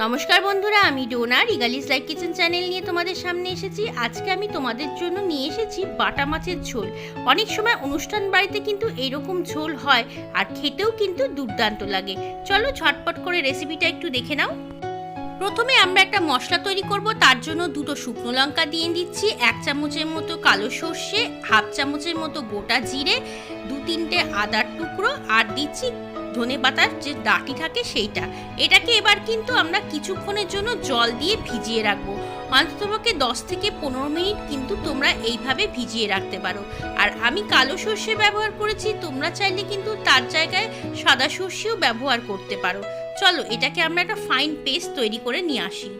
নমস্কার বন্ধুরা, আমি ডোনা রিগালিস লাইফ কিচেন চ্যানেল নিয়ে তোমাদের সামনে এসেছি। আজকে আমি তোমাদের জন্য নিয়ে এসেছি বাটা মাছের ঝোল। অনেক সময় অনুষ্ঠান বাড়িতে কিন্তু এরকম ঝোল হয় আর খেতেও কিন্তু দুর্দান্ত লাগে। চলো ঝটপট করে রেসিপিটা একটু দেখে নাও। প্রথমে আমরা একটা মশলা তৈরি করব। তার জন্য দুটো শুকনো লঙ্কা দিয়ে দিচ্ছি, 1 চামচের মতো কালো সর্ষে, হাফ চামচের মতো গোটা জিরে, 2-3টে আদার টুকরো আর দিচ্ছি ধনে পাতার যে ডাঁটি থাকে সেইটা। এটাকে এবার কিন্তু আমরা কিছুক্ষণের জন্য জল দিয়ে ভিজিয়ে রাখবো। অন্ততপক্ষে 10 থেকে 15 মিনিট কিন্তু তোমরা এইভাবে ভিজিয়ে রাখতে পারো। আর আমি কালো সর্ষে ব্যবহার করেছি, তোমরা চাইলে কিন্তু তার জায়গায় সাদা সর্ষেও ব্যবহার করতে পারো। চলো এটাকে আমরা একটা ফাইন পেস্ট তৈরি করে নিয়ে আসি।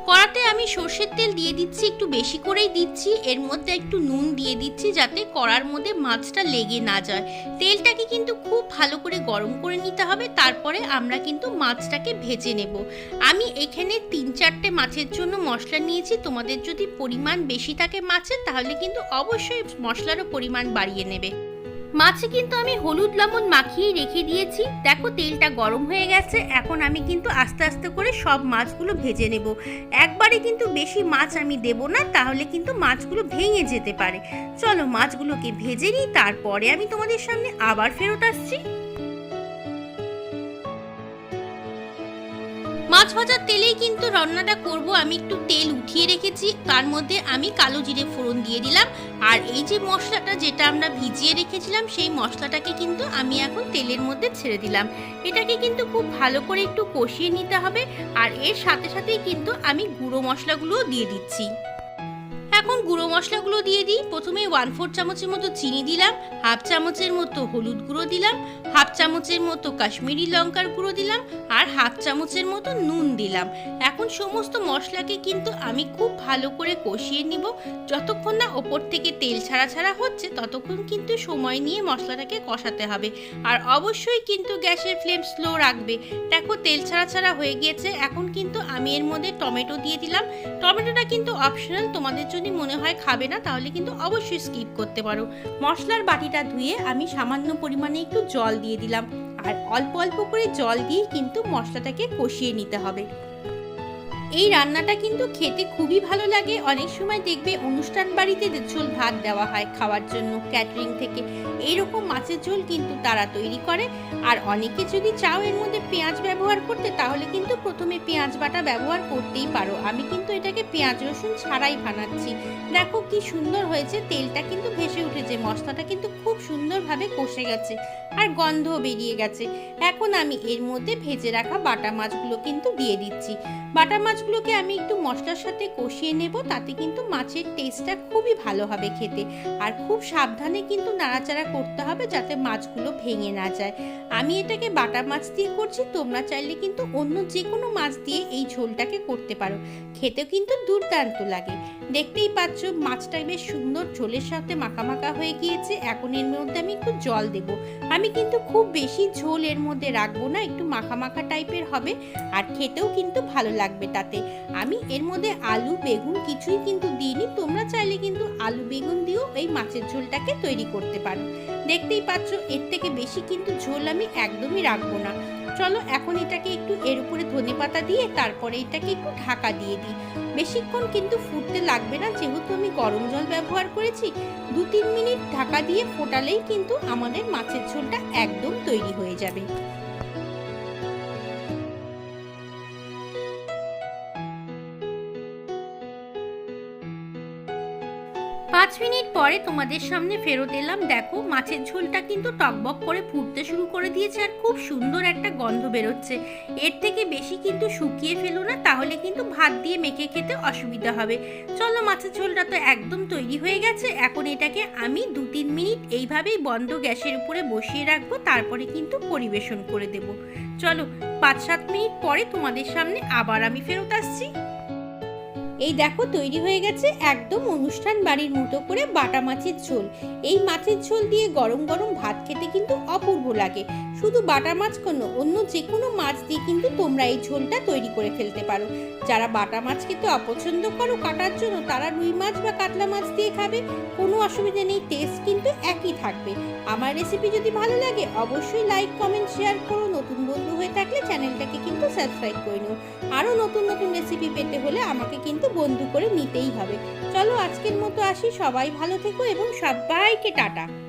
কড়াতে আমি সর্ষের তেল দিয়ে দিচ্ছি, একটু বেশি করেই দিচ্ছি। এর মধ্যে একটু নুন দিয়ে দিচ্ছি যাতে কড়ার মধ্যে মাছটা লেগে না যায়। তেলটাকে কিন্তু খুব ভালো করে গরম করে নিতে হবে, তারপরে আমরা কিন্তু মাছটাকে ভেজে নেব। আমি এখানে 3-4টে মাছের জন্য মশলা নিয়েছি। তোমাদের যদি পরিমাণ বেশি থাকে মাছের, তাহলে কিন্তু অবশ্যই মশলারও পরিমাণ বাড়িয়ে নেবে। মাছে কিন্তু আমি হলুদ লবণ মাখিয়ে রেখে দিয়েছি। দেখো তেলটা গরম হয়ে গেছে। এখন আমি কিন্তু আস্তে আস্তে করে সব মাছগুলো ভেজে নেব। একবারে কিন্তু বেশি মাছ আমি দেব না, তাহলে কিন্তু মাছগুলো ভেঙে যেতে পারে। চলো মাছগুলোকে ভেজে নিই, তারপরে আমি তোমাদের সামনে আবার ফেরত আসছি। মাছ ভাজার তেলেই কিন্তু রান্নাটা করব। আমি একটু তেল উঠিয়ে রেখেছি, তার মধ্যে আমি কালো জিরে ফোড়ন দিয়ে দিলাম। আর এই যে মশলাটা যেটা আমরা ভিজিয়ে রেখেছিলাম, সেই মশলাটাকে কিন্তু আমি এখন তেলের মধ্যে ছেড়ে দিলাম। এটাকে কিন্তু খুব ভালো করে একটু কষিয়ে নিতে হবে। আর এর সাথে সাথেই কিন্তু আমি গুঁড়ো মশলাগুলোও দিয়ে দিচ্ছি। এখন গুঁড়ো মশলাগুলো দিয়ে দিই। প্রথমে 1/4 চামচের মতো চিনি দিলাম, হাফ চামচের মতো হলুদ গুঁড়ো দিলাম, হাফ চামচের মতো কাশ্মীরি লঙ্কার গুঁড়ো দিলাম আর হাফ চামচের মতো নুন দিলাম। এখন সমস্ত মশলাকে কিন্তু আমি খুব ভালো করে কষিয়ে নিব। যতক্ষণ না ওপর থেকে তেল ছাড়া ছাড়া হচ্ছে, ততক্ষণ কিন্তু সময় নিয়ে মশলাটাকে কষাতে হবে। আর অবশ্যই কিন্তু গ্যাসের ফ্লেম স্লো রাখবে। দেখো তেল ছাড়া ছাড়া হয়ে গিয়েছে। এখন কিন্তু আমি এর মধ্যে টমেটো দিয়ে দিলাম। টমেটোটা কিন্তু অপশনাল, তোমাদের যদি মনে হয় খাবে না তাহলে কিন্তু অবশ্যই স্কিপ করতে পারো। মশলার বাটিটা ধুয়ে আমি সামান্য পরিমাণে একটু জল দিয়ে দিলাম। আর অল্প অল্প করে জল দিয়ে কিন্তু মশলাটাকে কষিয়ে নিতে হবে। এই রান্নাটা কিন্তু খেতে খুবই ভালো লাগে। অনেক সময় দেখবে অনুষ্ঠান বাড়িতে ঝোল ভাত দেওয়া হয় খাওয়ার জন্য ক্যাটারিং থেকে। এইরকম মাছের ঝোল কিন্তু তারা তৈরি করে। আর অনেকে যদি চাও এর মধ্যে পেঁয়াজ ব্যবহার করতে, তাহলে কিন্তু প্রথমে পেঁয়াজ বাটা ব্যবহার করতেই পারো। আমি কিন্তু এটাকে পেঁয়াজ রসুন ছাড়াই বানাচ্ছি। দেখো কি সুন্দর হয়েছে, তেলটা কিন্তু ভেসে উঠেছে, মশলাটা কিন্তু খুব সুন্দরভাবে কষে গেছে আর গন্ধও বেরিয়ে গেছে। এখন আমি এর মধ্যে ভেজে রাখা বাটা মাছগুলো কিন্তু দিয়ে দিচ্ছি। বাটা মাছগুলোকে আমি একটু মশলার সাথে কষিয়ে নেব, তাতে কিন্তু মাছের টেস্টটা খুবই ভালো হবে খেতে। আর খুব সাবধানে কিন্তু নাড়াচাড়া করতে হবে যাতে মাছগুলো ভেঙে না যায়। আমি এটাকে বাটা মাছ দিয়ে করছি, তোমরা চাইলে কিন্তু অন্য যে কোনো মাছ দিয়ে এই ঝোলটাকে করতে পারো। খেতেও কিন্তু দুর্দান্ত লাগে। দেখতেই পাচ্ছ মাছটা বেশ সুন্দর ঝোলের সাথে মাখা মাখা হয়ে গিয়েছে। এখন এর মধ্যে আমি একটু জল দেব। আমি কিন্তু খুব বেশি ঝোল এর মধ্যে রাখবো না, একটু মাখা মাখা টাইপের হবে আর খেতেও কিন্তু ভালো লাগবে। তাতে আমি এর মধ্যে আলু বেগুন কিছুই কিন্তু দিইনি। তোমরা চাইলে কিন্তু আলু বেগুন দিয়েও এই মাছের ঝোলটাকে তৈরি করতে পারো। দেখতেই পাচ্ছ এর থেকে বেশি কিন্তু ঝোল আমি একদমই রাখবো না। চলো এখন এটাকে একটু এর উপরে ধনেপাতা দিয়ে তারপরে এটাকে একটু ঢাকা দিয়ে দিই। বেশিক্ষণ কিন্তু ফুটতে লাগবে না, যেহেতু আমি গরম জল ব্যবহার করেছি। 2-3 মিনিট ঢাকা দিয়ে ফোটালেই কিন্তু আমাদের মাছের ঝোলটা একদম তৈরি হয়ে যাবে। 5 মিনিট পরে তোমাদের সামনে ফেরত এলাম। দেখো মাছের ঝোলটা কিন্তু টকবক করে ফুটতে শুরু করে দিয়েছে আর খুব সুন্দর একটা গন্ধ বেরোচ্ছে। এর থেকে বেশি কিন্তু শুকিয়ে ফেলো না, তাহলে কিন্তু ভাত দিয়ে মেখে খেতে অসুবিধা হবে। চলো মাছের ঝোলটা তো একদম তৈরি হয়ে গেছে। এখন এটাকে আমি 2-3 মিনিট এইভাবেই বন্ধ গ্যাসের উপরে বসিয়ে রাখবো, তারপরে কিন্তু পরিবেশন করে দেব। চলো 5-7 মিনিট পরে তোমাদের সামনে আবার আমি ফেরত আসছি। এই দেখো তৈরি হয়ে গেছে একদম অনুষ্ঠান বাড়ির মতো করে বাটা মাছের ঝোল। এই মাছের ঝোল দিয়ে গরম গরম ভাত খেতে কিন্তু অপূর্ব লাগে। শুধু বাটা মাছ কেন, অন্য যে কোনো মাছ দিয়ে কিন্তু তোমরা এই ঝোলটা তৈরি করে ফেলতে পারো। যারা বাটা মাছ খেতে অপছন্দ করো কাটার জন্য, তারা রুই মাছ বা কাতলা মাছ দিয়ে খাবে, কোনো অসুবিধা নেই, টেস্ট কিন্তু একই থাকবে। আমার রেসিপি যদি ভালো লাগে অবশ্যই লাইক কমেন্ট শেয়ার করো। নতুন বন্ধু হয়ে থাকলে চ্যানেলটাকে কিন্তু সাবস্ক্রাইব করে নিও। আরও নতুন নতুন রেসিপি পেতে হলে আমাকে কিন্তু বন্ধু করে নিতেই হবে। চলো আজকের মতো আসি, সবাই ভালো থেকো এবং সবাইকে টাটা।